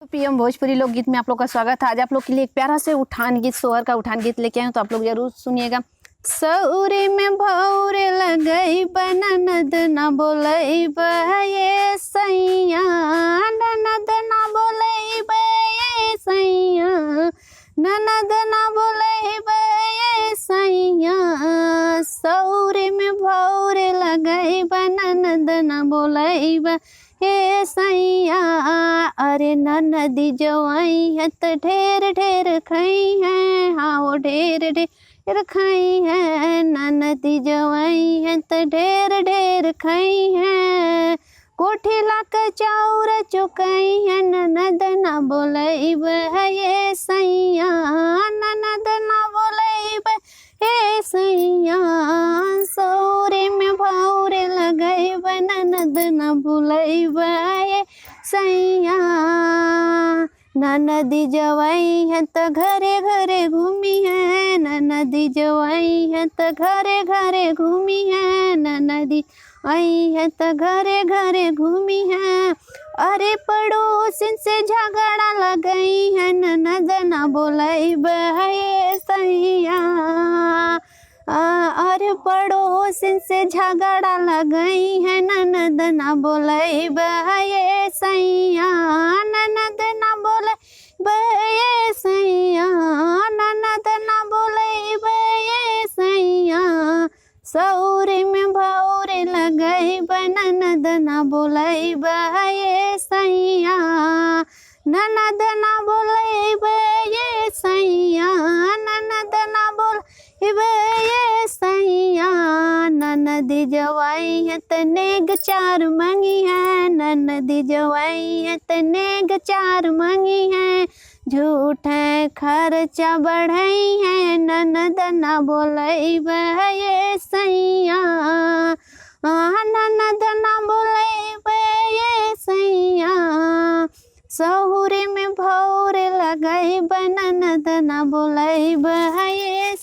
PM Bhojpuri लोकगीत में आप लोग का स्वागत है। आज आप लोग के लिए एक प्यारा से उठान गीत, सोहर का उठान गीत लेके आए हैं, तो आप लोग जरूर सुनिएगा। सौरे में भौरे लगई ननद ना बोलई ये सैया, ननद ना बोलई ये सैया, ननद ना बोलई ये सैया। सौरे में भौरे लगई ननद ना बोलई हे सैया। अरे ननदी जवाई है तो ढेर ढेर खाई है, हाँ वो ढेर ढेर खाई है। ननदी जवाई है तो ढेर ढेर खाई है। कोठी लाक चाउर चुकाई है, ननद ना बोलई ये सैया, ननद ना बोलई हे सैया। सौरे में भौरे लगई ननद ना बोलई ये सैया। ननदी जवाई है तो घरे घरे घूमी है, ननदी जवाई है तो घरे घरे घूमी है। ननदी आई है तो घरे घरे घूमी है। अरे पड़ोसिन से झगड़ा लगई है, ननद ना बोलई ये सैया। अरे पड़ोसिन से झगड़ा लगई है, ननद ना बोलई ये सैया, ननद ना बोलई ये सैया, ननद ना बोलई ये सैया। सौरे में भौरे लगई ननद ना बोलई ये सैया, ननद ना बोलई ये सैया, ननद ना बोलई ये सैया। ननदी जवाई है तो नेग चार मंगी है, ननदी जवाई है तो नेग चार मंगी है। झूठ है खर्चा बढ़ई है, ननद ना बोलई ये सैया, ननद ना बोलई ये सैया। सहुरे में भौरे लगई ननद ना बोलई ये